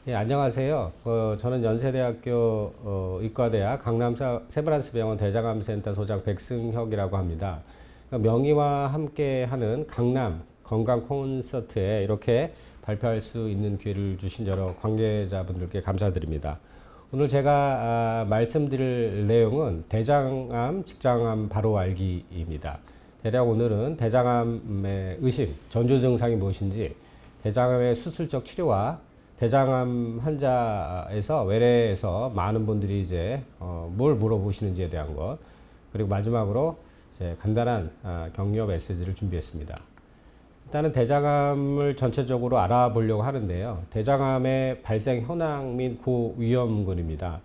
예, 안녕하세요. 저는 연세대학교 의과대학 강남 세브란스병원 대장암센터 소장 백승혁이라고 합니다. 명의와 함께하는 강남 건강 콘서트에 이렇게 발표할 수 있는 기회를 주신 여러 관계자분들께 감사드립니다. 오늘 제가 말씀드릴 내용은 대장암, 직장암 바로 알기입니다. 대략 오늘은 대장암의 의심, 전조 증상이 무엇인지, 대장암의 수술적 치료와 대장암 환자에서 외래에서 많은 분들이 이제 뭘 물어보시는지에 대한 것, 그리고 마지막으로 이제 간단한 격려 메시지를 준비했습니다. 일단은 대장암을 전체적으로 알아보려고 하는데요. 대장암의 발생 현황 및 고위험군입니다.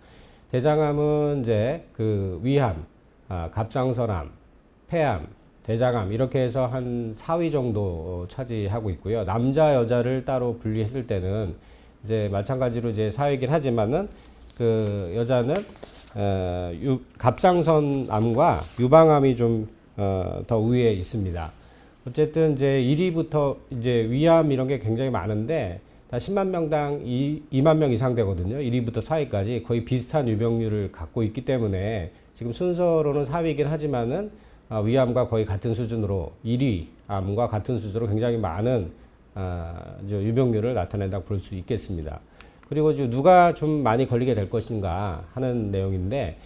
대장암은 이제 그 위암, 갑상선암, 폐암, 대장암 이렇게 해서 한 4위 정도 차지하고 있고요. 남자 여자를 따로 분리했을 때는 이제 마찬가지로 이제 4위긴 하지만은 그 여자는 갑상선암과 유방암이 좀 더 우위에 있습니다. 어쨌든 이제 1위부터 이제 위암 이런 게 굉장히 많은데 다 10만 명당 2만 명 이상 되거든요. 1위부터 4위까지 거의 비슷한 유병률을 갖고 있기 때문에 지금 순서로는 4위긴 하지만은 위암과 거의 같은 수준으로 1위 암과 같은 수준으로 굉장히 많은 유병률을 나타낸다고 볼 수 있겠습니다. 그리고 누가 좀 많이 걸리게 될 것인가 하는 내용인데,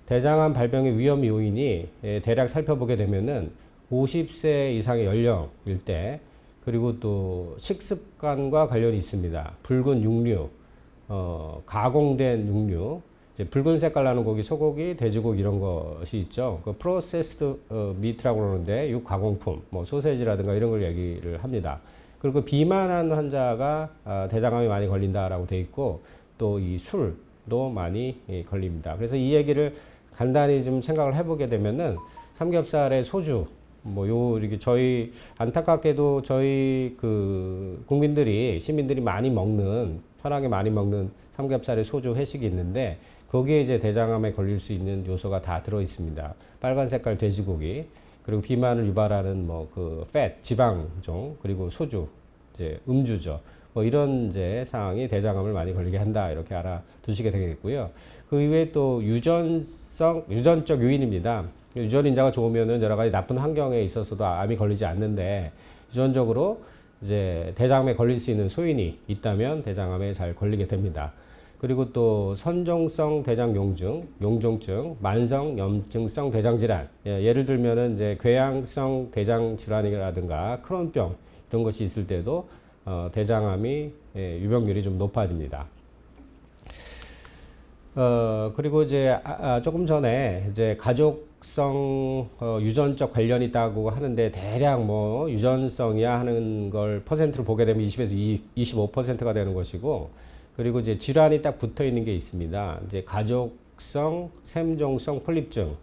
대장암 발병의 위험 요인이 대략 살펴보게 되면은 50세 이상의 연령일 때, 그리고 또 식습관과 관련이 있습니다. 붉은 육류, 가공된 육류, 이제 붉은 색깔 나는 고기, 소고기, 돼지고기 이런 것이 있죠. 그 프로세스드 미트라고 그러는데 육가공품, 뭐 소세지라든가 이런 걸 얘기를 합니다. 그리고 비만한 환자가 대장암이 많이 걸린다라고 돼 있고, 또 이 술도 많이 걸립니다. 그래서 이 얘기를 간단히 좀 생각을 해보게 되면은 삼겹살에 소주, 이렇게 저희 안타깝게도 저희 그 국민들이 시민들이 많이 먹는, 편하게 많이 먹는 삼겹살에 소주 회식이 있는데 거기에 이제 대장암에 걸릴 수 있는 요소가 다 들어 있습니다. 빨간 색깔 돼지고기, 그리고 비만을 유발하는 지방종, 그리고 소주, 이제 음주죠. 이런 이제 상황이 대장암을 많이 걸리게 한다. 이렇게 알아두시게 되겠고요. 그 이외에 또 유전적 요인입니다. 유전 인자가 좋으면은 여러 가지 나쁜 환경에 있어서도 암이 걸리지 않는데, 유전적으로 이제 대장암에 걸릴 수 있는 소인이 있다면 대장암에 잘 걸리게 됩니다. 그리고 또 선종성 대장용증, 용종증, 만성 염증성 대장질환, 예를 들면은 이제 궤양성 대장질환이라든가 크론병 이런 것이 있을 때도 대장암이 유병률이 좀 높아집니다. 그리고 이제 조금 전에 이제 가족성 유전적 관련이 있다고 하는데, 대략 유전성이야 하는 걸 퍼센트를 보게 되면 20에서 25%가 되는 것이고, 그리고 이제 질환이 딱 붙어 있는 게 있습니다. 이제 가족성 샘종성 폴립증,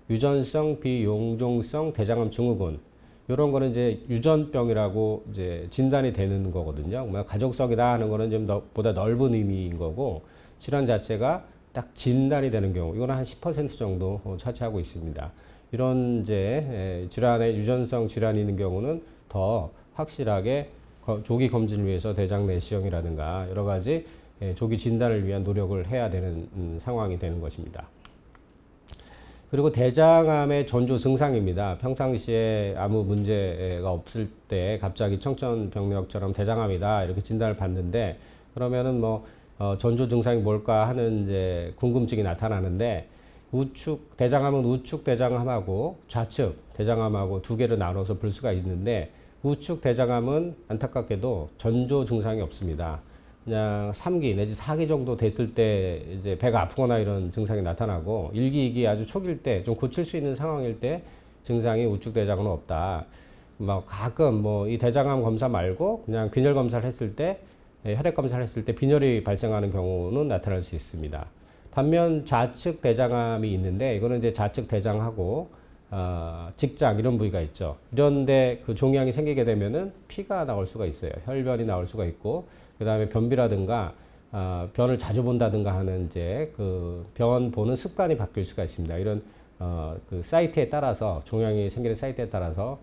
유전성 비용종성 대장암 증후군, 이런 거는 이제 유전병이라고 이제 진단이 되는 거거든요. 가족성이다 하는 거는 좀 보다 넓은 의미인 거고, 질환 자체가 딱 진단이 되는 경우, 이거는 한 10% 정도 차지하고 있습니다. 이런 이제 질환의 유전성 질환이 있는 경우는 더 확실하게 조기 검진을 위해서 대장 내시경이라든가 여러 가지 조기 진단을 위한 노력을 해야 되는 상황이 되는 것입니다. 그리고 대장암의 전조 증상입니다. 평상시에 아무 문제가 없을 때 갑자기 청천벽력처럼 대장암이다 이렇게 진단을 받는데, 그러면은 전조 증상이 뭘까 하는 이제 궁금증이 나타나는데, 대장암은 우측 대장암하고 좌측 대장암하고 두 개로 나눠서 볼 수가 있는데, 우측 대장암은 안타깝게도 전조 증상이 없습니다. 그냥 3기 내지 4기 정도 됐을 때 이제 배가 아프거나 이런 증상이 나타나고, 1기, 2기 아주 초기일 때 좀 고칠 수 있는 상황일 때 증상이 우측 대장암은 없다. 가끔 이 대장암 검사 말고 그냥 균열 검사를 했을 때, 혈액 검사를 했을 때 빈혈이 발생하는 경우는 나타날 수 있습니다. 반면 좌측 대장암이 있는데, 이거는 이제 좌측 대장하고 직장 이런 부위가 있죠. 이런데 그 종양이 생기게 되면은 피가 나올 수가 있어요. 혈변이 나올 수가 있고, 그 다음에 변비라든가 변을 자주 본다든가 하는 이제 그 병원 보는 습관이 바뀔 수가 있습니다. 이런 그 사이트에 따라서, 종양이 생기는 사이트에 따라서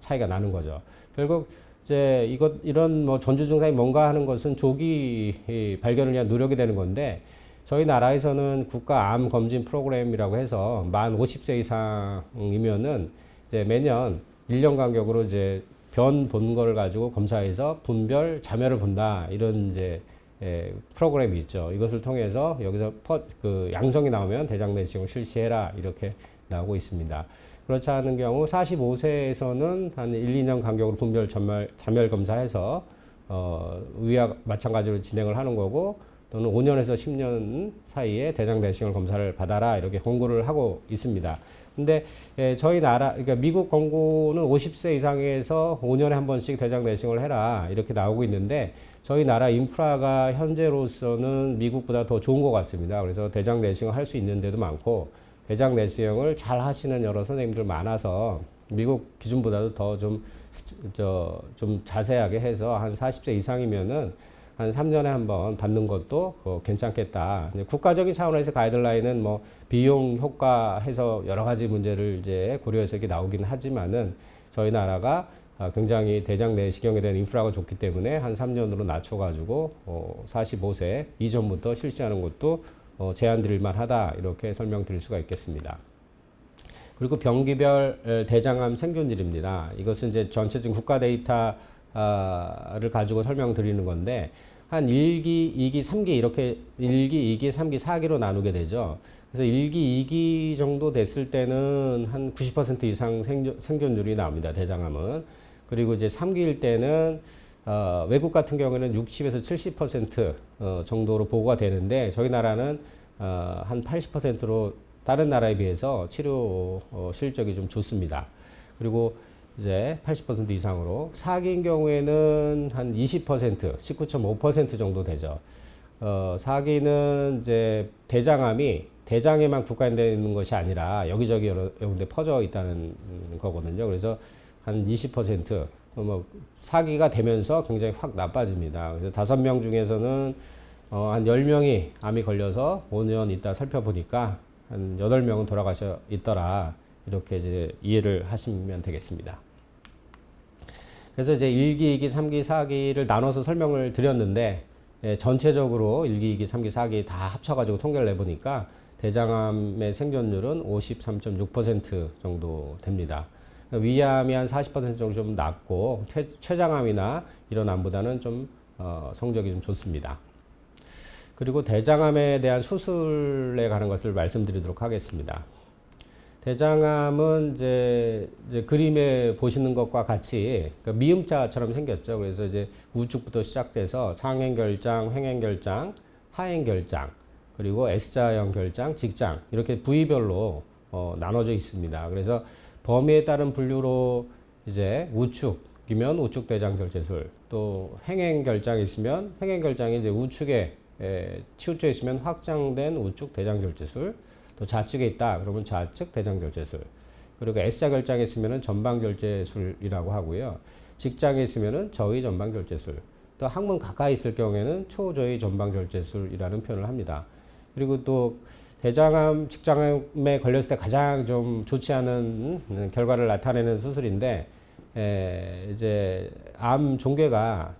차이가 나는 거죠. 결국 이제 이런 뭐 전주 증상이 뭔가 하는 것은 조기 발견을 위한 노력이 되는 건데 저희 나라에서는 국가 암 검진 프로그램이라고 해서 만 50세 이상이면은 이제 매년 1년 간격으로 이제 변 본 걸 가지고 검사해서 분별 자멸을 본다 이런 이제 프로그램이 있죠. 이것을 통해서 여기서 그 양성이 나오면 대장 내시경을 실시해라 이렇게 나오고 있습니다. 그렇지 않은 경우 45세에서는 한 1, 2년 간격으로 분별 자멸 검사해서 위와 마찬가지로 진행을 하는 거고 또는 5년에서 10년 사이에 대장 내시경 검사를 받아라 이렇게 권고를 하고 있습니다. 근데 저희 나라 그러니까 미국 권고는 50세 이상에서 5년에 한 번씩 대장 내시경을 해라 이렇게 나오고 있는데 저희 나라 인프라가 현재로서는 미국보다 더 좋은 것 같습니다. 그래서 대장 내시경을 할 수 있는 데도 많고 대장 내시경을 잘 하시는 여러 선생님들 많아서 미국 기준보다도 더 좀 자세하게 해서 한 40세 이상이면은 한 3년에 한 번 받는 것도 괜찮겠다. 국가적인 차원에서 가이드라인은 뭐 비용 효과 해서 여러 가지 문제를 이제 고려해서 이렇게 나오긴 하지만은 저희 나라가 굉장히 대장 내시경에 대한 인프라가 좋기 때문에 한 3년으로 낮춰가지고 45세 이전부터 실시하는 것도 제한 드릴 만하다 이렇게 설명드릴 수가 있겠습니다. 그리고 병기별 대장암 생존율입니다. 이것은 이제 전체적인 국가 데이터를 가지고 설명드리는 건데 한 1기, 2기, 3기 이렇게 1기, 2기, 3기, 4기로 나누게 되죠. 그래서 1기, 2기 정도 됐을 때는 한 90% 이상 생존율이 나옵니다. 대장암은. 그리고 이제 3기일 때는 외국 같은 경우에는 60에서 70% 정도로 보고가 되는데 저희 나라는 한 80%로 다른 나라에 비해서 치료 실적이 좀 좋습니다. 그리고 이제 80% 이상으로 4기인 경우에는 한 20%, 19.5% 정도 되죠. 4기는 이제 대장암이 대장에만 국한되어 있는 것이 아니라 여기저기 여러 군데 퍼져 있다는 거거든요. 그래서 한 20%, 뭐 4기가 되면서 굉장히 확 나빠집니다. 그래서 5명 중에서는 한 10명이 암이 걸려서 5년 있다 살펴보니까 한 8명은 돌아가셔 있더라. 이렇게 이제 이해를 하시면 되겠습니다. 그래서 이제 1기, 2기, 3기, 4기를 나눠서 설명을 드렸는데 전체적으로 1기, 2기, 3기, 4기 다 합쳐가지고 통계를 내보니까 대장암의 생존율은 53.6% 정도 됩니다. 위암이 한 40% 정도 좀 낮고 췌장암이나 이런 암보다는 좀 성적이 좀 좋습니다. 그리고 대장암에 대한 수술에 관한 것을 말씀드리도록 하겠습니다. 대장암은 이제 그림에 보시는 것과 같이 미음자처럼 생겼죠. 그래서 이제 우측부터 시작돼서 상행결장, 횡행결장, 하행결장, 그리고 S자형 결장, 직장 이렇게 부위별로 나눠져 있습니다. 그래서 범위에 따른 분류로 이제 우측이면 우측 대장절제술, 또 횡행결장이 있으면 횡행결장이 이제 우측에 치우쳐 있으면 확장된 우측 대장절제술, 또 좌측에 있다 그러면 좌측 대장절제술, 그리고 S자 결장에 있으면은 전방절제술이라고 하고요. 직장에 있으면은 저위 전방절제술, 또 항문 가까이 있을 경우에는 초저위 전방절제술이라는 표현을 합니다. 그리고 또 대장암, 직장암에 걸렸을 때 가장 좀 좋지 않은 결과를 나타내는 수술인데 이제 암 종괴가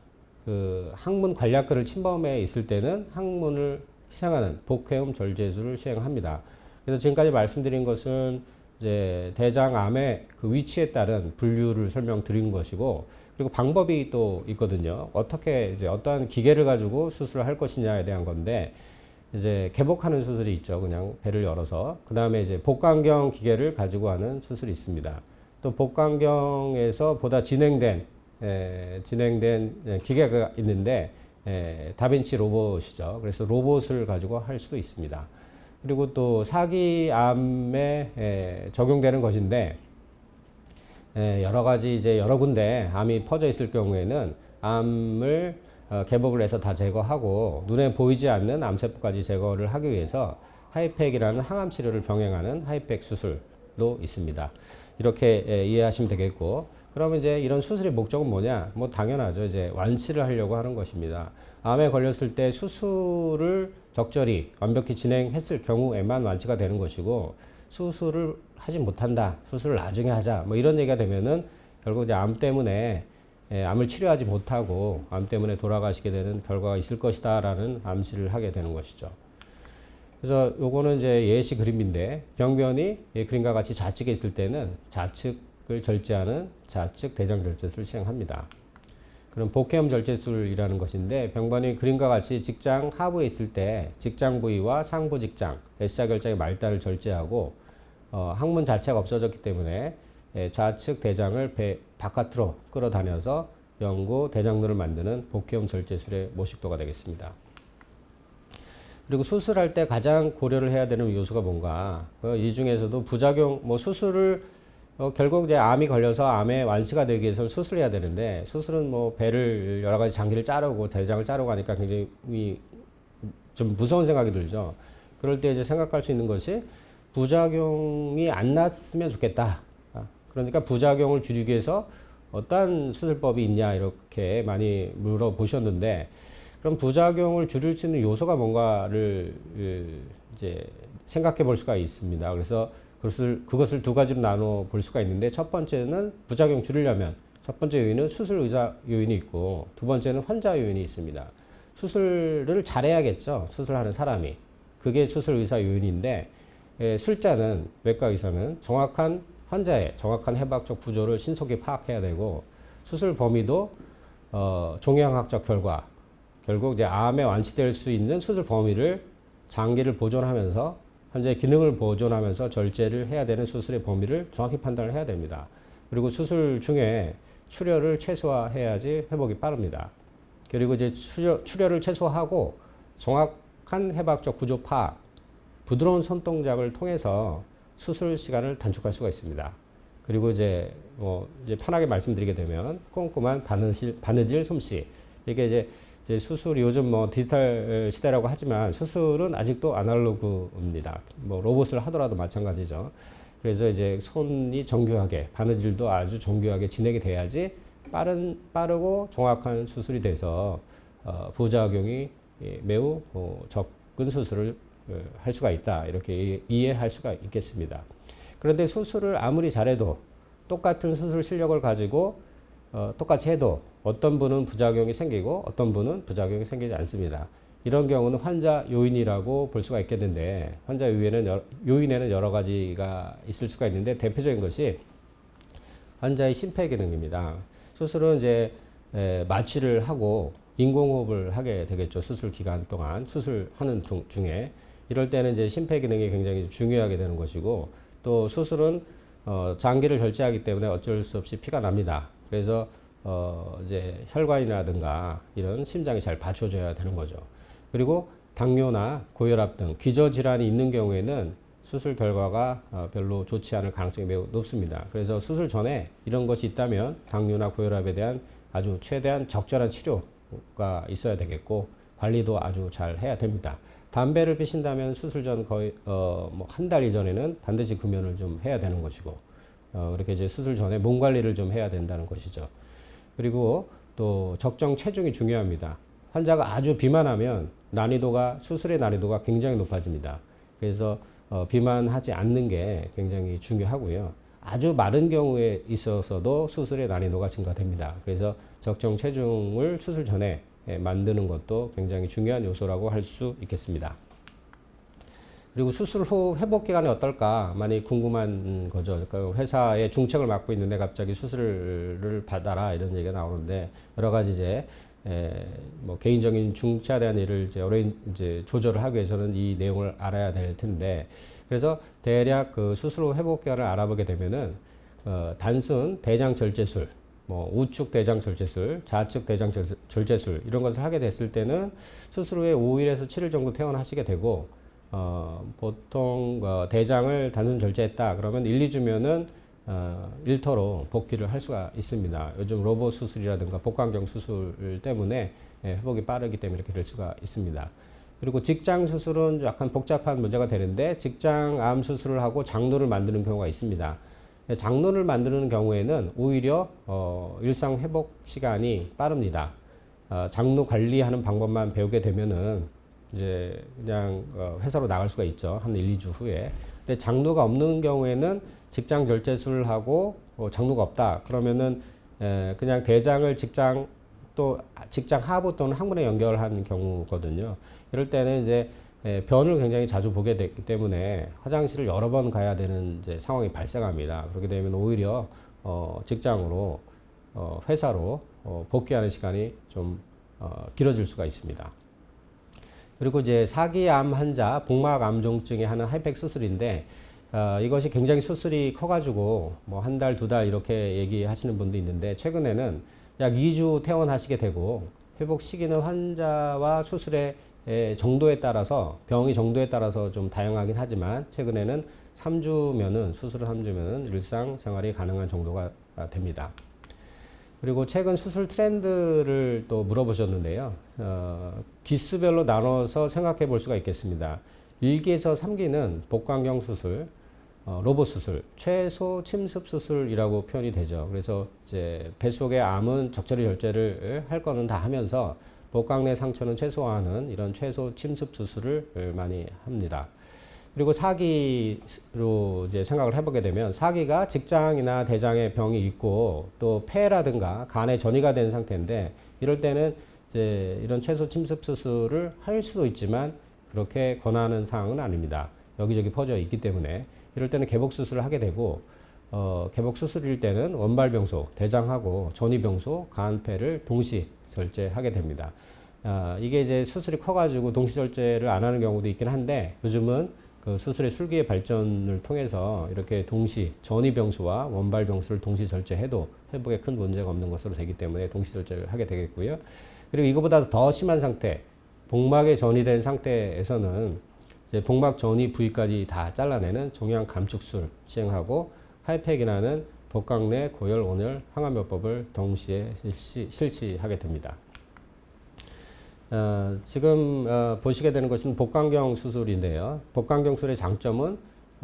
그 항문 관략근을 침범해 있을 때는 항문을 희생하는 복회음 절제술을 시행합니다. 그래서 지금까지 말씀드린 것은 이제 대장암의 그 위치에 따른 분류를 설명드린 것이고, 그리고 방법이 또 있거든요. 어떻게 이제 어떠한 기계를 가지고 수술을 할 것이냐에 대한 건데, 이제 개복하는 수술이 있죠. 그냥 배를 열어서. 그 다음에 이제 복강경 기계를 가지고 하는 수술이 있습니다. 또 복강경에서 보다 진행된 기계가 있는데, 다빈치 로봇이죠. 그래서 로봇을 가지고 할 수도 있습니다. 그리고 또 사기암에 적용되는 것인데, 여러 가지 이제 여러 군데 암이 퍼져 있을 경우에는 암을 개복을 해서 다 제거하고 눈에 보이지 않는 암세포까지 제거를 하기 위해서 하이팩이라는 항암 치료를 병행하는 하이팩 수술도 있습니다. 이렇게 이해하시면 되겠고, 그러면 이제 이런 수술의 목적은 뭐냐? 뭐 당연하죠. 이제 완치를 하려고 하는 것입니다. 암에 걸렸을 때 수술을 적절히 완벽히 진행했을 경우에만 완치가 되는 것이고, 수술을 하지 못한다, 수술을 나중에 하자, 뭐 이런 얘기가 되면은 결국 이제 암 때문에 암을 치료하지 못하고 암 때문에 돌아가시게 되는 결과가 있을 것이다라는 암시를 하게 되는 것이죠. 그래서 요거는 이제 예시 그림인데 병변이 그림과 같이 좌측에 있을 때는 좌측을 절제하는 좌측 대장 절제술을 시행합니다. 그럼 복회염 절제술이라는 것인데 병변이 그림과 같이 직장 하부에 있을 때 직장 부위와 상부 직장, S자결장의 말단을 절제하고 항문 자체가 없어졌기 때문에 좌측 대장을 배 바깥으로 끌어다녀서 영구 대장로를 만드는 복회염 절제술의 모식도가 되겠습니다. 그리고 수술할 때 가장 고려를 해야 되는 요소가 뭔가? 이 중에서도 부작용, 뭐 수술을 결국 이제 암이 걸려서 암의 완치가 되기 위해서 수술해야 되는데 수술은 뭐 배를 여러 가지 장기를 자르고 대장을 자르고 하니까 굉장히 좀 무서운 생각이 들죠. 그럴 때 이제 생각할 수 있는 것이 부작용이 안 났으면 좋겠다. 그러니까 부작용을 줄이기 위해서 어떤 수술법이 있냐 이렇게 많이 물어보셨는데 그럼 부작용을 줄일 수 있는 요소가 뭔가를 이제 생각해 볼 수가 있습니다. 그래서 그것을 두 가지로 나눠 볼 수가 있는데 첫 번째는 부작용 줄이려면 첫 번째 요인은 수술 의사 요인이 있고 두 번째는 환자 요인이 있습니다. 수술을 잘해야겠죠. 수술하는 사람이. 그게 수술 의사 요인인데 술자는 외과 의사는 정확한 환자의 정확한 해박적 구조를 신속히 파악해야 되고 수술 범위도 종양학적 결과 결국 이제 암에 완치될 수 있는 수술 범위를 장기를 보존하면서 환자의 기능을 보존하면서 절제를 해야 되는 수술의 범위를 정확히 판단을 해야 됩니다. 그리고 수술 중에 출혈을 최소화해야지 회복이 빠릅니다. 그리고 이제 출혈을 최소화하고 정확한 해박적 구조 파악, 부드러운 손동작을 통해서 수술 시간을 단축할 수가 있습니다. 그리고 이제 이제 편하게 말씀드리게 되면 꼼꼼한 바느질 솜씨. 이게 이제 수술이 요즘 뭐 디지털 시대라고 하지만 수술은 아직도 아날로그입니다. 뭐 로봇을 하더라도 마찬가지죠. 그래서 이제 손이 정교하게 바느질도 아주 정교하게 진행이 돼야지 빠르고 정확한 수술이 돼서 부작용이 매우 적은 수술을 할 수가 있다. 이렇게 이해할 수가 있겠습니다. 그런데 수술을 아무리 잘해도 똑같은 수술 실력을 가지고 똑같이 해도 어떤 분은 부작용이 생기고 어떤 분은 부작용이 생기지 않습니다. 이런 경우는 환자 요인이라고 볼 수가 있겠는데 환자 요인에는 여러 가지가 있을 수가 있는데 대표적인 것이 환자의 심폐기능입니다. 수술은 이제 마취를 하고 인공호흡을 하게 되겠죠. 수술 기간 동안 수술하는 중에 이럴 때는 이제 심폐기능이 굉장히 중요하게 되는 것이고 또 수술은 장기를 절제하기 때문에 어쩔 수 없이 피가 납니다. 그래서 이제 혈관이라든가 이런 심장이 잘 받쳐줘야 되는 거죠. 그리고 당뇨나 고혈압 등 기저질환이 있는 경우에는 수술 결과가 별로 좋지 않을 가능성이 매우 높습니다. 그래서 수술 전에 이런 것이 있다면 당뇨나 고혈압에 대한 아주 최대한 적절한 치료가 있어야 되겠고 관리도 아주 잘 해야 됩니다. 담배를 피신다면 수술 전 거의 뭐 한 달 이전에는 반드시 금연을 좀 해야 되는 것이고 그렇게 이제 수술 전에 몸 관리를 좀 해야 된다는 것이죠. 그리고 또 적정 체중이 중요합니다. 환자가 아주 비만하면 수술의 난이도가 굉장히 높아집니다. 그래서 비만하지 않는 게 굉장히 중요하고요. 아주 마른 경우에 있어서도 수술의 난이도가 증가됩니다. 그래서 적정 체중을 수술 전에 만드는 것도 굉장히 중요한 요소라고 할 수 있겠습니다. 그리고 수술 후 회복 기간이 어떨까 많이 궁금한 거죠. 그 회사의 중책을 맡고 있는데 갑자기 수술을 받아라 이런 얘기가 나오는데 여러 가지 이제 뭐 개인적인 중차에 대한 일을 이제 조절을 하기 위해서는 이 내용을 알아야 될 텐데 그래서 대략 그 수술 후 회복 기간을 알아보게 되면은 단순 대장 절제술 뭐 우측 대장 절제술, 좌측 대장 절제술 이런 것을 하게 됐을 때는 수술 후에 5일에서 7일 정도 퇴원하시게 되고 보통 대장을 단순 절제했다 그러면 1, 2주면은 일터로 복귀를 할 수가 있습니다. 요즘 로봇 수술이라든가 복강경 수술 때문에 회복이 빠르기 때문에 이렇게 될 수가 있습니다. 그리고 직장 수술은 약간 복잡한 문제가 되는데 직장 암 수술을 하고 장로를 만드는 경우가 있습니다. 장로를 만드는 경우에는 오히려 일상 회복 시간이 빠릅니다. 장로 관리하는 방법만 배우게 되면은 이제 그냥 회사로 나갈 수가 있죠. 한 1, 2주 후에. 근데 장로가 없는 경우에는 직장 절제술을 하고 장로가 없다. 그러면은 그냥 대장을 직장 또 직장 하부 또는 항문에 연결한 경우거든요. 이럴 때는 이제 변을 굉장히 자주 보게 되기 때문에 화장실을 여러 번 가야 되는 이제 상황이 발생합니다. 그렇게 되면 오히려 직장으로 회사로 복귀하는 시간이 좀 길어질 수가 있습니다. 그리고 이제 사기암 환자 복막암종증에 하는 하이팩 수술인데 이것이 굉장히 수술이 커가지고 뭐 한 달, 두 달 이렇게 얘기하시는 분도 있는데 최근에는 약 2주 퇴원하시게 되고 회복 시기는 환자와 수술의 정도에 따라서 병의 정도에 따라서 좀 다양하긴 하지만 최근에는 3주면은 수술을 3주면은 일상생활이 가능한 정도가 됩니다. 그리고 최근 수술 트렌드를 또 물어보셨는데요. 기수별로 나눠서 생각해 볼 수가 있겠습니다. 1기에서 3기는 복강경 수술, 로봇 수술, 최소 침습 수술이라고 표현이 되죠. 그래서 이제 뱃속의 암은 적절히 절제를 할 거는 다 하면서 복강 내 상처는 최소화하는 이런 최소 침습 수술을 많이 합니다. 그리고 4기로 이제 생각을 해보게 되면 4기가 직장이나 대장에 병이 있고 또 폐라든가 간에 전이가 된 상태인데 이럴 때는 이제 이런 최소 침습 수술을 할 수도 있지만 그렇게 권하는 사항은 아닙니다. 여기저기 퍼져 있기 때문에 이럴 때는 개복 수술을 하게 되고 개복 수술일 때는 원발병소, 대장하고 전이병소, 간폐를 동시 절제하게 됩니다. 이게 이제 수술이 커가지고 동시 절제를 안 하는 경우도 있긴 한데 요즘은 그 수술의 술기의 발전을 통해서 이렇게 동시 전이병수와 원발병수를 동시 절제해도 회복에 큰 문제가 없는 것으로 되기 때문에 동시 절제를 하게 되겠고요. 그리고 이거보다 더 심한 상태, 복막에 전이된 상태에서는 이제 복막 전이 부위까지 다 잘라내는 종양 감축술 시행하고 하이팩이라는 복강 내 고열, 온열, 항암요법을 동시에 실시하게 됩니다. 지금 보시게 되는 것은 복강경 수술인데요. 복강경 수술의 장점은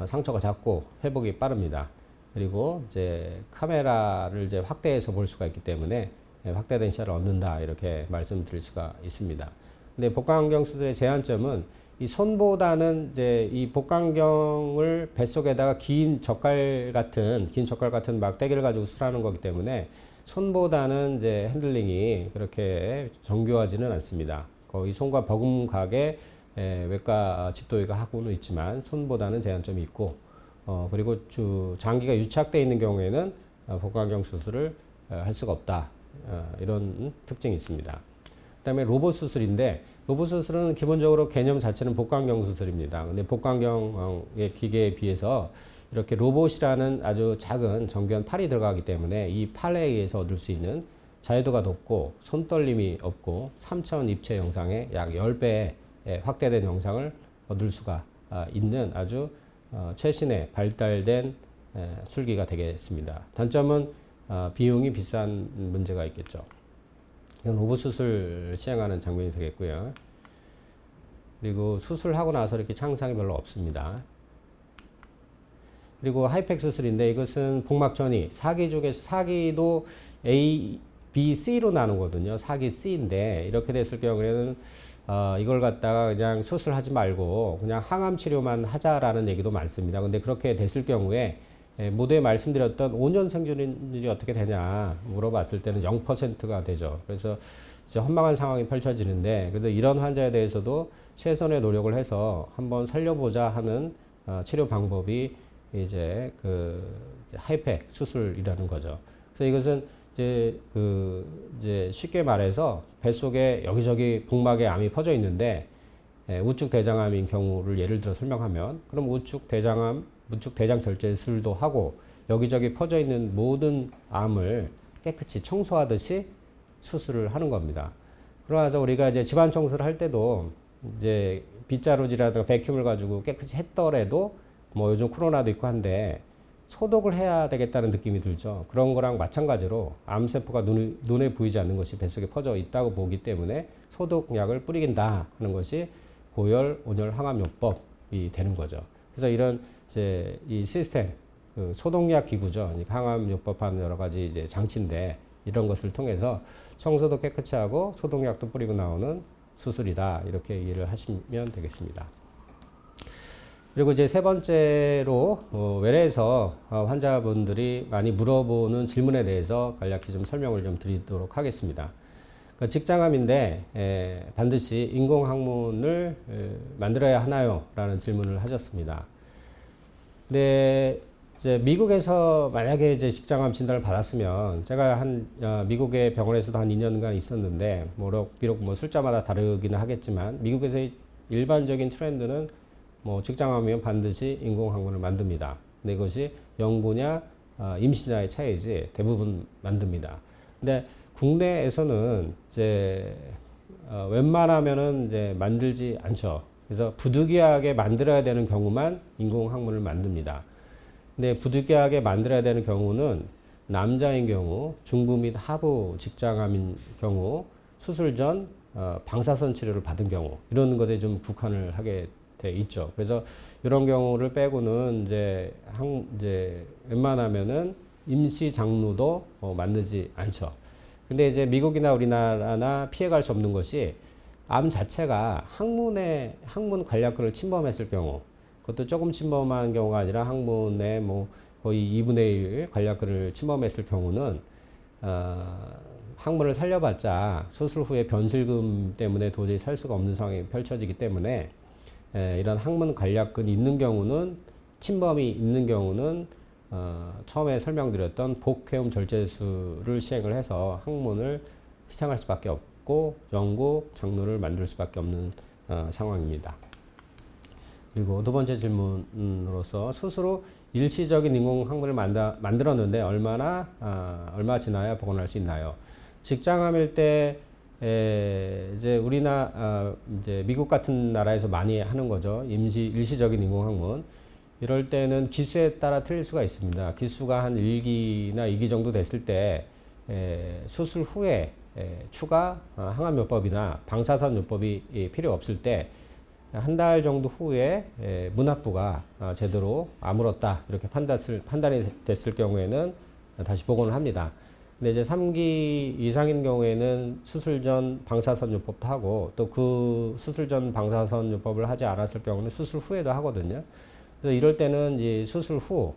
상처가 작고 회복이 빠릅니다. 그리고 이제 카메라를 이제 확대해서 볼 수가 있기 때문에 확대된 시야를 얻는다 이렇게 말씀드릴 수가 있습니다. 근데 복강경 수술의 제한점은 이 손보다는 이제 이 복강경을 뱃속에다가 긴 젓갈 같은 막대기를 가지고 수술하는 거기 때문에 손보다는 이제 핸들링이 그렇게 정교하지는 않습니다. 거의 손과 버금가게 외과 집도의가 하고는 있지만 손보다는 제한점이 있고 그리고 장기가 유착되어 있는 경우에는 복강경 수술을 할 수가 없다. 이런 특징이 있습니다. 그다음에 로봇 수술인데 로봇 수술은 기본적으로 개념 자체는 복강경 수술입니다. 근데 복강경의 기계에 비해서 이렇게 로봇이라는 아주 작은 정교한 팔이 들어가기 때문에 이 팔에 의해서 얻을 수 있는 자유도가 높고 손떨림이 없고 3차원 입체 영상의 약 10배 확대된 영상을 얻을 수가 있는 아주 최신의 발달된 술기가 되겠습니다. 단점은 비용이 비싼 문제가 있겠죠. 이건 로봇 수술 시행하는 장면이 되겠고요. 그리고 수술하고 나서 이렇게 창상이 별로 없습니다. 그리고 하이팩 수술인데 이것은 복막 전이 4기 중에서 4기도 A, B, C로 나누거든요. 4기 C인데 이렇게 됐을 경우에는 이걸 갖다가 그냥 수술하지 말고 그냥 항암 치료만 하자라는 얘기도 많습니다. 근데 그렇게 됐을 경우에 모두에 말씀드렸던 5년 생존율이 어떻게 되냐 물어봤을 때는 0%가 되죠. 그래서 이제 헌망한 상황이 펼쳐지는데 그래도 이런 환자에 대해서도 최선의 노력을 해서 한번 살려보자 하는 치료 방법이 이제 이제 하이팩 수술이라는 거죠. 그래서 이것은 이제 쉽게 말해서 뱃속에 여기저기 복막에 암이 퍼져 있는데 우측 대장암인 경우를 예를 들어 설명하면 그럼 우측 대장 절제술도 하고 여기저기 퍼져 있는 모든 암을 깨끗이 청소하듯이 수술을 하는 겁니다. 그러나서 우리가 이제 집안 청소를 할 때도 이제 빗자루질이라든가 베큐음을 가지고 깨끗이 했더라도 뭐 요즘 코로나도 있고 한데 소독을 해야 되겠다는 느낌이 들죠. 그런 거랑 마찬가지로 암세포가 눈에 보이지 않는 것이 뱃속에 퍼져 있다고 보기 때문에 소독약을 뿌리긴다 하는 것이 고열, 온열, 항암요법이 되는 거죠. 그래서 이런 이제 이 시스템, 소독약 기구죠. 항암요법하는 여러 가지 이제 장치인데 이런 것을 통해서 청소도 깨끗이 하고 소독약도 뿌리고 나오는 수술이다. 이렇게 이해를 하시면 되겠습니다. 그리고 이제 세 번째로 외래에서 환자분들이 많이 물어보는 질문에 대해서 간략히 좀 설명을 좀 드리도록 하겠습니다. 그 직장암인데 반드시 인공항문을 만들어야 하나요? 라는 질문을 하셨습니다. 근데 이제 미국에서 만약에 이제 직장암 진단을 받았으면 제가 미국의 병원에서도 한 2년간 있었는데 비록 뭐 숫자마다 다르기는 하겠지만 미국에서의 일반적인 트렌드는 뭐 직장암이면 반드시 인공항문을 만듭니다. 근데 이것이 영구냐 임시냐의 차이지 대부분 만듭니다. 근데 국내에서는 이제 웬만하면은 이제 만들지 않죠. 그래서 부득이하게 만들어야 되는 경우만 인공항문을 만듭니다. 근데 부득이하게 만들어야 되는 경우는 남자인 경우, 중부 및 하부 직장암인 경우, 수술 전 방사선 치료를 받은 경우 이런 것에 좀 국한을 하게 돼 있죠. 그래서 이런 경우를 빼고는 이제 웬만하면은 임시 장루도 만들지 않죠. 근데 이제 미국이나 우리나라나 피해갈 수 없는 것이 암 자체가 항문 관략근을 침범했을 경우, 그것도 조금 침범한 경우가 아니라 항문의 뭐 거의 2분의 1 관략근을 침범했을 경우는 항문을 살려봤자 수술 후에 변실금 때문에 도저히 살 수가 없는 상황이 펼쳐지기 때문에 이런 항문 관략근이 있는 경우는 침범이 있는 경우는 처음에 설명드렸던 복회음 절제술을 시행을 해서 항문을 희생할 수밖에 없고 영구 장루를 만들 수밖에 없는 상황입니다. 그리고 두 번째 질문으로서 수술 후 일시적인 인공 항문을 만들었는데 얼마 지나야 복원할 수 있나요? 직장암일 때 이제 이제 미국 같은 나라에서 많이 하는 거죠. 일시적인 인공 항문. 이럴 때는 기수에 따라 틀릴 수가 있습니다. 기수가 한 1기나 2기 정도 됐을 때 수술 후에 추가 항암요법이나 방사선 요법이 필요 없을 때 한 달 정도 후에 문합부가 제대로 아물었다 이렇게 판단이 됐을 경우에는 다시 복원을 합니다. 근데 이제 3기 이상인 경우에는 수술 전 방사선 요법도 하고 또 그 수술 전 방사선 요법을 하지 않았을 경우는 수술 후에도 하거든요. 그래서 이럴 때는 이제 수술 후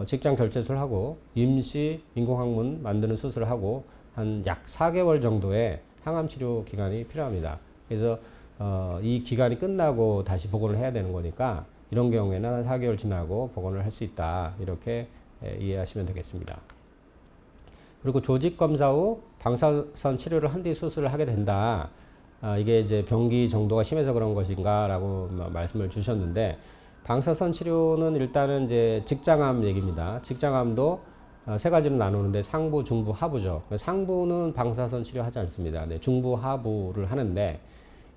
직장 절제술을 하고 임시 인공항문 만드는 수술을 하고 한 약 4개월 정도의 항암 치료 기간이 필요합니다. 그래서 이 기간이 끝나고 다시 복원을 해야 되는 거니까 이런 경우에는 한 4개월 지나고 복원을 할 수 있다. 이렇게 이해하시면 되겠습니다. 그리고 조직 검사 후 방사선 치료를 한 뒤 수술을 하게 된다. 이게 이제 병기 정도가 심해서 그런 것인가라고 말씀을 주셨는데 방사선 치료는 일단은 이제 직장암 얘기입니다. 직장암도 세 가지로 나누는데 상부, 중부, 하부죠. 상부는 방사선 치료하지 않습니다. 네, 중부, 하부를 하는데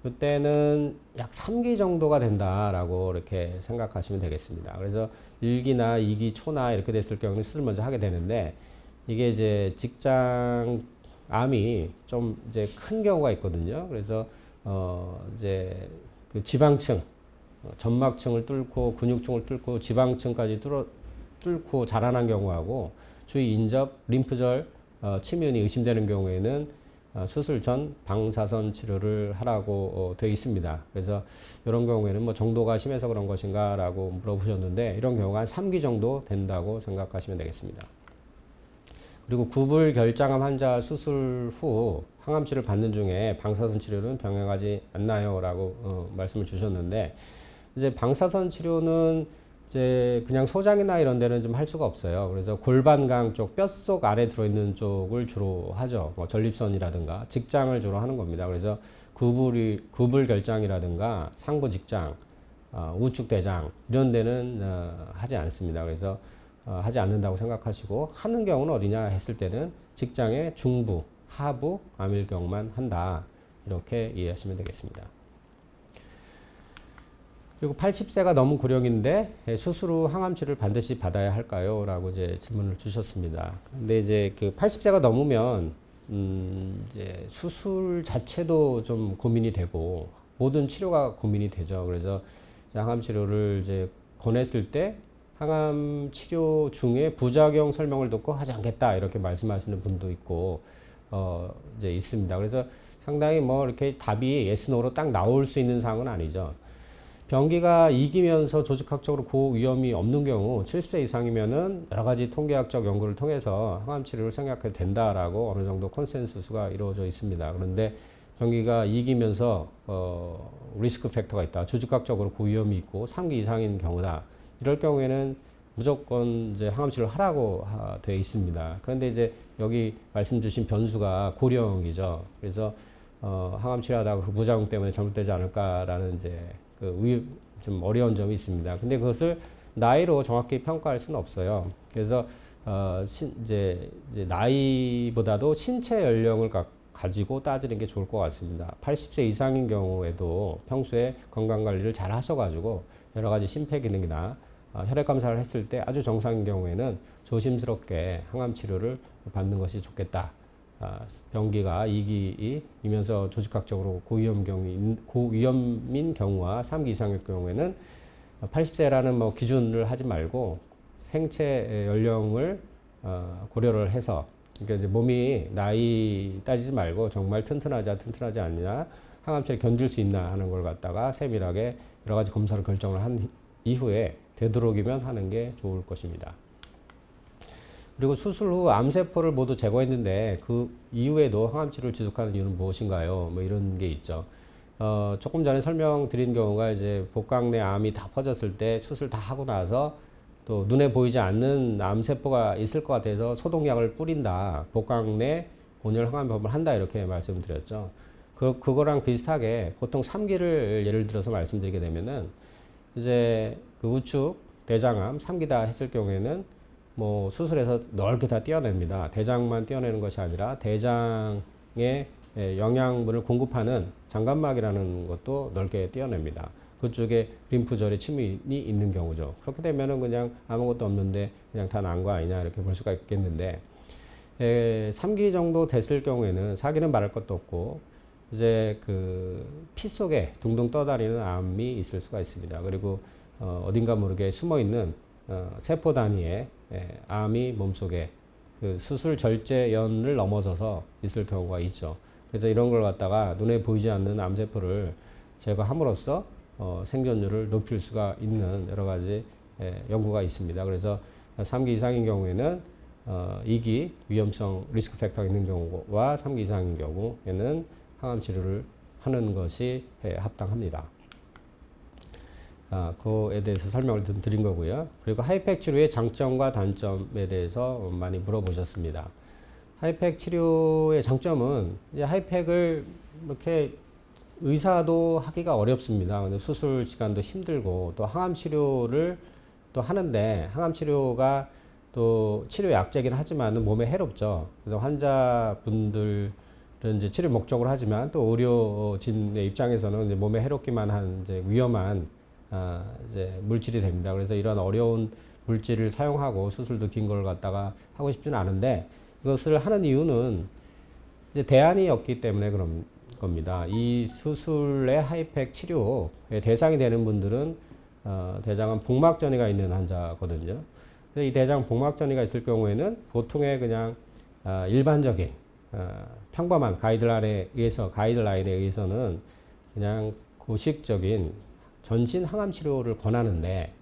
이때는 약 3기 정도가 된다라고 이렇게 생각하시면 되겠습니다. 그래서 1기나 2기 초나 이렇게 됐을 경우는 수술 먼저 하게 되는데 이게 이제 직장암이 좀 이제 큰 경우가 있거든요. 그래서 이제 그 지방층, 점막층을 뚫고 근육층을 뚫고 지방층까지 뚫고 자라난 경우하고 주위 인접, 림프절 침윤이 의심되는 경우에는 수술 전 방사선 치료를 하라고 되어 있습니다. 그래서 이런 경우에는 뭐 정도가 심해서 그런 것인가 라고 물어보셨는데 이런 경우가 한 3기 정도 된다고 생각하시면 되겠습니다. 그리고 구불결장암 환자 수술 후 항암 치료를 받는 중에 방사선 치료는 병행하지 않나요? 라고 말씀을 주셨는데 이제 방사선 치료는 이제 그냥 소장이나 이런 데는 좀 할 수가 없어요. 그래서 골반강 쪽, 뼛속 아래 들어있는 쪽을 주로 하죠. 뭐 전립선이라든가 직장을 주로 하는 겁니다. 그래서 구불결장이라든가 상부직장, 우측 대장 이런 데는 하지 않습니다. 그래서 하지 않는다고 생각하시고 하는 경우는 어디냐 했을 때는 직장의 중부, 하부, 암일 경우만 한다. 이렇게 이해하시면 되겠습니다. 그리고 80세가 넘은 고령인데 수술 후 항암 치료를 반드시 받아야 할까요? 라고 이제 질문을 주셨습니다. 근데 이제 그 80세가 넘으면 이제 수술 자체도 좀 고민이 되고 모든 치료가 고민이 되죠. 그래서 항암 치료를 이제 권했을 때 항암 치료 중에 부작용 설명을 듣고 하지 않겠다 이렇게 말씀하시는 분도 있고 이제 있습니다. 그래서 상당히 뭐 이렇게 답이 yes, no로 딱 나올 수 있는 사항은 아니죠. 병기가 이기면서 조직학적으로 고위험이 없는 경우 70세 이상이면은 여러 가지 통계학적 연구를 통해서 항암 치료를 생각해도 된다라고 어느 정도 컨센서스가 이루어져 있습니다. 그런데 병기가 이기면서 리스크 팩터가 있다. 조직학적으로 고위험이 있고 3기 이상인 경우다. 이럴 경우에는 무조건 이제 항암 치료를 하라고 되어 있습니다. 그런데 이제 여기 말씀 주신 변수가 고령이죠. 그래서 항암 치료하다가 그 부작용 때문에 잘못되지 않을까라는 이제 좀 어려운 점이 있습니다. 근데 그것을 나이로 정확히 평가할 수는 없어요. 그래서 이제 나이보다도 신체 연령을 가지고 따지는 게 좋을 것 같습니다. 80세 이상인 경우에도 평소에 건강 관리를 잘 하셔가지고 여러 가지 심폐 기능이나 혈액 검사를 했을 때 아주 정상인 경우에는 조심스럽게 항암 치료를 받는 것이 좋겠다. 병기가 2기이면서 조직학적으로 고위험인 경우와 3기 이상일 경우에는 80세라는 뭐 기준을 하지 말고 생체 연령을 고려를 해서 그러니까 이제 몸이 나이 따지지 말고 정말 튼튼하지 않느냐, 항암 치료 견딜 수 있나 하는 걸 갖다가 세밀하게 여러 가지 검사를 결정을 한 이후에 되도록이면 하는 게 좋을 것입니다. 그리고 수술 후 암세포를 모두 제거했는데 그 이후에도 항암 치료를 지속하는 이유는 무엇인가요? 뭐 이런 게 있죠. 조금 전에 설명드린 경우가 이제 복강 내 암이 다 퍼졌을 때 수술 다 하고 나서 또 눈에 보이지 않는 암세포가 있을 것 같아서 소독약을 뿌린다. 복강 내 온열 항암법을 한다. 이렇게 말씀드렸죠. 그거랑 비슷하게 보통 3기를 예를 들어서 말씀드리게 되면은 이제 그 우측 대장암 3기다 했을 경우에는 뭐 수술해서 넓게 다 떼어냅니다. 대장만 떼어내는 것이 아니라 대장에 영양분을 공급하는 장관막이라는 것도 넓게 떼어냅니다. 그쪽에 림프절에 침이 있는 경우죠. 그렇게 되면은 그냥 아무것도 없는데 그냥 다 난 거 아니냐 이렇게 볼 수가 있겠는데 3기 정도 됐을 경우에는 4기는 말할 것도 없고 이제 그 피 속에 둥둥 떠다니는 암이 있을 수가 있습니다. 그리고 어딘가 모르게 숨어 있는 세포 단위의 암이 몸속에 그 수술 절제연을 넘어서서 있을 경우가 있죠. 그래서 이런 걸 갖다가 눈에 보이지 않는 암세포를 제거함으로써 생존율을 높일 수가 있는 여러 가지 연구가 있습니다. 그래서 3기 이상인 경우에는 2기 위험성 리스크 팩터가 있는 경우와 3기 이상인 경우에는 항암 치료를 하는 것이 합당합니다. 그거에 대해서 설명을 좀 드린 거고요. 그리고 하이팩 치료의 장점과 단점에 대해서 많이 물어보셨습니다. 하이팩 치료의 장점은 이제 하이팩을 이렇게 의사도 하기가 어렵습니다. 근데 수술 시간도 힘들고 또 항암 치료를 또 하는데 항암 치료가 또 치료 약제긴 하지만 몸에 해롭죠. 그래서 환자분들은 이제 치료 목적으로 하지만 또 의료진의 입장에서는 이제 몸에 해롭기만 한 이제 위험한 이제 물질이 됩니다. 그래서 이런 어려운 물질을 사용하고 수술도 긴 걸 갖다가 하고 싶지는 않은데 이것을 하는 이유는 이제 대안이 없기 때문에 그런 겁니다. 이 수술의 하이팩 치료의 대상이 되는 분들은 대장암 복막전이가 있는 환자거든요. 이 대장 복막전이가 있을 경우에는 보통의 그냥 일반적인 평범한 가이드라인에 의해서는 그냥 고식적인 전신 항암 치료를 권하는데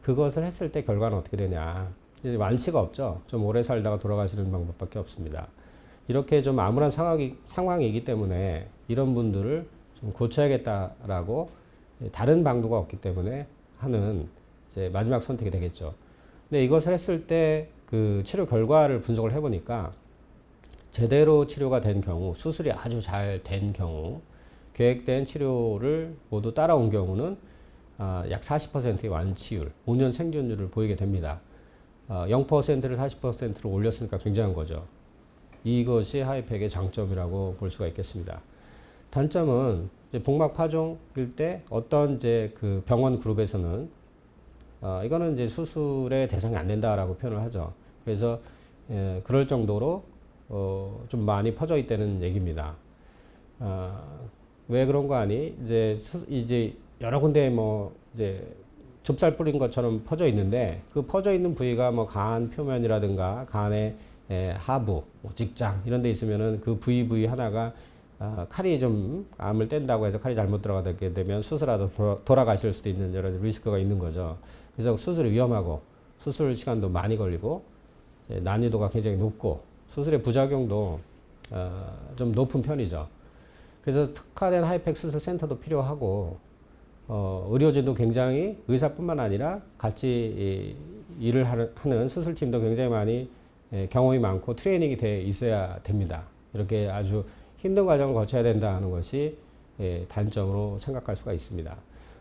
그것을 했을 때 결과는 어떻게 되냐. 이제 완치가 없죠. 좀 오래 살다가 돌아가시는 방법밖에 없습니다. 이렇게 좀 암울한 상황이기 때문에 이런 분들을 좀 고쳐야겠다라고 다른 방도가 없기 때문에 하는 이제 마지막 선택이 되겠죠. 근데 이것을 했을 때 그 치료 결과를 분석을 해보니까 제대로 치료가 된 경우, 수술이 아주 잘 된 경우, 계획된 치료를 모두 따라온 경우는 약 40%의 완치율, 5년 생존율을 보이게 됩니다. 0%를 40%로 올렸으니까 굉장한 거죠. 이것이 하이팩의 장점이라고 볼 수가 있겠습니다. 단점은 이제 복막 파종일 때 어떤 이제 그 병원 그룹에서는 이거는 이제 수술의 대상이 안 된다라고 표현을 하죠. 그래서 그럴 정도로 좀 많이 퍼져 있다는 얘기입니다. 왜 그런 거 아니? 이제 여러 군데 뭐 이제 좁쌀 뿌린 것처럼 퍼져 있는데 그 퍼져 있는 부위가 뭐 간 표면이라든가 간의 하부, 뭐 직장 이런 데 있으면은 그 부위 하나가 칼이 좀 암을 뗀다고 해서 칼이 잘못 들어가게 되면 수술하다 돌아가실 수도 있는 여러 리스크가 있는 거죠. 그래서 수술이 위험하고 수술 시간도 많이 걸리고 난이도가 굉장히 높고 수술의 부작용도 좀 높은 편이죠. 그래서 특화된 하이팩 수술 센터도 필요하고 의료진도 굉장히 의사뿐만 아니라 같이 일을 하는 수술팀도 굉장히 많이 경험이 많고 트레이닝이 돼 있어야 됩니다. 이렇게 아주 힘든 과정을 거쳐야 된다는 것이 단점으로 생각할 수가 있습니다.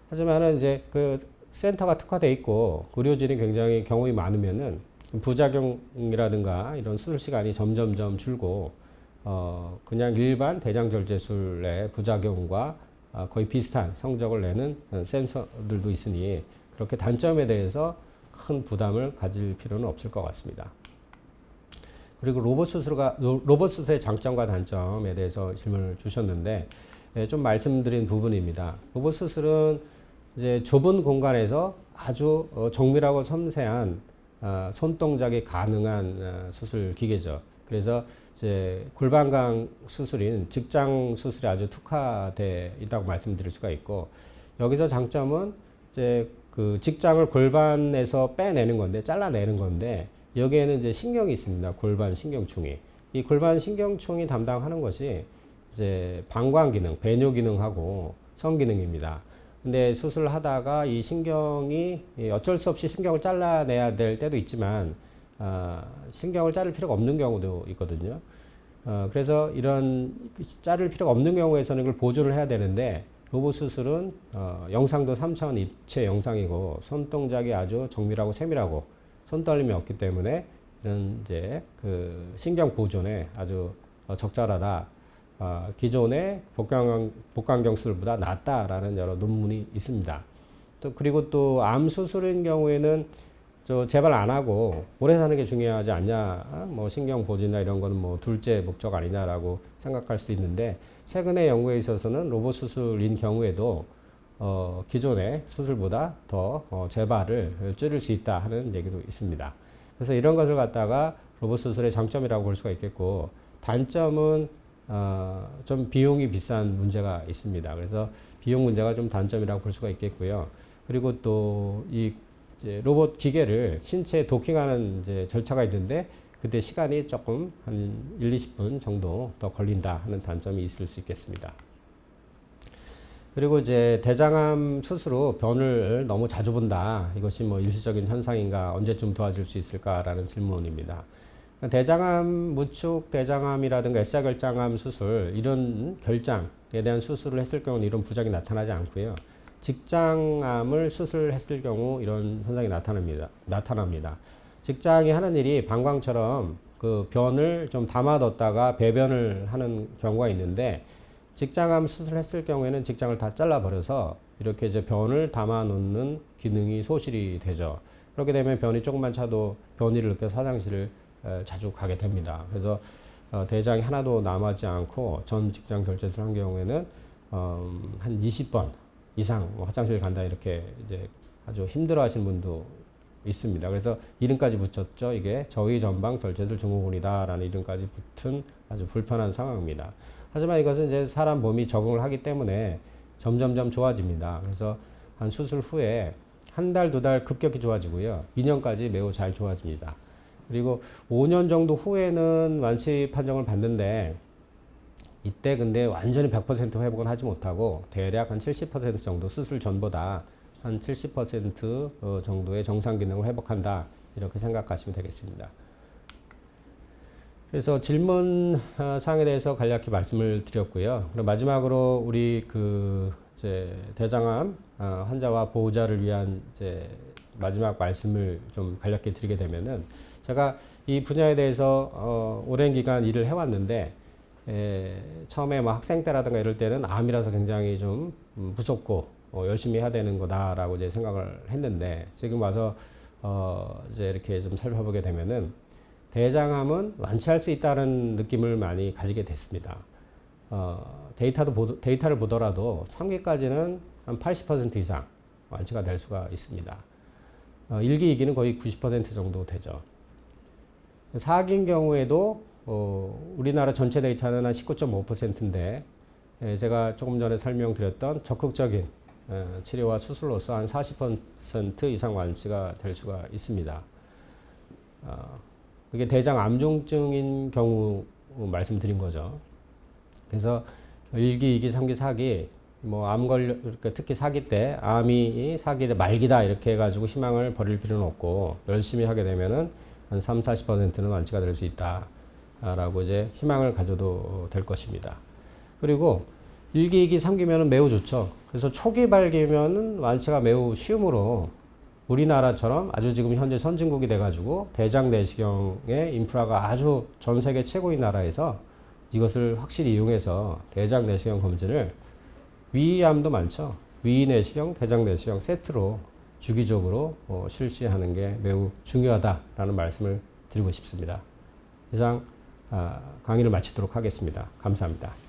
하지만은 이제 그 센터가 특화돼 있고 의료진이 굉장히 경험이 많으면은 부작용이라든가 이런 수술 시간이 점점점 줄고 그냥 일반 대장절제술의 부작용과 거의 비슷한 성적을 내는 센서들도 있으니 그렇게 단점에 대해서 큰 부담을 가질 필요는 없을 것 같습니다. 그리고 로봇 수술의 장점과 단점에 대해서 질문을 주셨는데 좀 말씀드린 부분입니다. 로봇 수술은 이제 좁은 공간에서 아주 정밀하고 섬세한 손동작이 가능한 수술 기계죠. 그래서 이제 골반강 수술인 직장 수술이 아주 특화되어 있다고 말씀드릴 수가 있고 여기서 장점은 이제 그 직장을 골반에서 빼내는 건데 잘라내는 건데 여기에는 이제 신경이 있습니다. 골반 신경총이. 이 골반 신경총이 담당하는 것이 이제 방광 기능, 배뇨 기능하고 성 기능입니다. 근데 수술을 하다가 이 신경이 어쩔 수 없이 신경을 잘라내야 될 때도 있지만 신경을 자를 필요가 없는 경우도 있거든요. 그래서 이런 자를 필요가 없는 경우에서는 이걸 보존을 해야 되는데 로봇 수술은 영상도 3차원 입체 영상이고 손동작이 아주 정밀하고 세밀하고 손떨림이 없기 때문에 이런 이제 그 신경 보존에 아주 적절하다. 기존의 복강경 수술보다 낫다라는 여러 논문이 있습니다. 또 그리고 또 암 수술인 경우에는 재발 안 하고 오래 사는 게 중요하지 않냐, 뭐 신경 보존이나 이런 거는 뭐 둘째 목적 아니냐라고 생각할 수도 있는데 최근의 연구에 있어서는 로봇 수술인 경우에도 기존의 수술보다 더 재발을 줄일 수 있다 하는 얘기도 있습니다. 그래서 이런 것을 갖다가 로봇 수술의 장점이라고 볼 수가 있겠고 단점은 좀 비용이 비싼 문제가 있습니다. 그래서 비용 문제가 좀 단점이라고 볼 수가 있겠고요. 그리고 또 이 로봇 기계를 신체에 도킹하는 이제 절차가 있는데 그때 시간이 조금 한 1, 20분 정도 더 걸린다 하는 단점이 있을 수 있겠습니다. 그리고 이제 대장암 수술 후 변을 너무 자주 본다. 이것이 뭐 일시적인 현상인가, 언제쯤 도와줄 수 있을까라는 질문입니다. 대장암, 무축 대장암이라든가 S자결장암 수술, 이런 결장에 대한 수술을 했을 경우는 이런 부작용이 나타나지 않고요. 직장암을 수술했을 경우 이런 현상이 나타납니다. 직장이 하는 일이 방광처럼 그 변을 좀 담아뒀다가 배변을 하는 경우가 있는데 직장암 수술했을 경우에는 직장을 다 잘라버려서 이렇게 이제 변을 담아놓는 기능이 소실이 되죠. 그렇게 되면 변이 조금만 차도 변이를 느껴서 화장실을 자주 가게 됩니다. 그래서 대장이 하나도 남지 않고 전 직장 절제술 한 경우에는 한 20번 이상 화장실 간다 이렇게 이제 아주 힘들어하시는 분도 있습니다. 그래서 이름까지 붙였죠. 이게 저위전방 절제술 증후군이다라는 이름까지 붙은 아주 불편한 상황입니다. 하지만 이것은 이제 사람 몸이 적응을 하기 때문에 점점점 좋아집니다. 그래서 한 수술 후에 한 달, 두 달 급격히 좋아지고요. 2년까지 매우 잘 좋아집니다. 그리고 5년 정도 후에는 완치 판정을 받는데 이때 근데 완전히 100% 회복은 하지 못하고 대략 한 70% 정도 수술 전보다 한 70% 정도의 정상 기능을 회복한다. 이렇게 생각하시면 되겠습니다. 그래서 질문 사항에 대해서 간략히 말씀을 드렸고요. 그럼 마지막으로 우리 그 이제 대장암 환자와 보호자를 위한 이제 마지막 말씀을 좀 간략히 드리게 되면은 제가 이 분야에 대해서 오랜 기간 일을 해왔는데 처음에 뭐 학생 때라든가 이럴 때는 암이라서 굉장히 좀 무섭고 열심히 해야 되는 거다라고 이제 생각을 했는데 지금 와서 이제 이렇게 좀 살펴보게 되면은 대장암은 완치할 수 있다는 느낌을 많이 가지게 됐습니다. 데이터를 보더라도 3기까지는 한 80% 이상 완치가 될 수가 있습니다. 1기, 2기는 거의 90% 정도 되죠. 4기인 경우에도 우리나라 전체 데이터는 한 19.5%인데 제가 조금 전에 설명드렸던 적극적인 치료와 수술로서 한 40% 이상 완치가 될 수가 있습니다. 그게 대장 암중증인 경우 말씀드린 거죠. 그래서 1기, 2기, 3기, 4기 뭐 암 걸려 특히 4기 때 암이 4기 말기다 이렇게 해가지고 희망을 버릴 필요는 없고 열심히 하게 되면은 한 3, 40%는 완치가 될 수 있다라고 이제 희망을 가져도 될 것입니다. 그리고 1기, 2기, 3기면은 매우 좋죠. 그래서 초기 발기면은 완치가 매우 쉬우므로 우리나라처럼 아주 지금 현재 선진국이 돼가지고 대장 내시경의 인프라가 아주 전 세계 최고인 나라에서 이것을 확실히 이용해서 대장 내시경 검진을 위암도 많죠. 위 내시경, 대장 내시경 세트로 주기적으로 실시하는 게 매우 중요하다라는 말씀을 드리고 싶습니다. 이상 강의를 마치도록 하겠습니다. 감사합니다.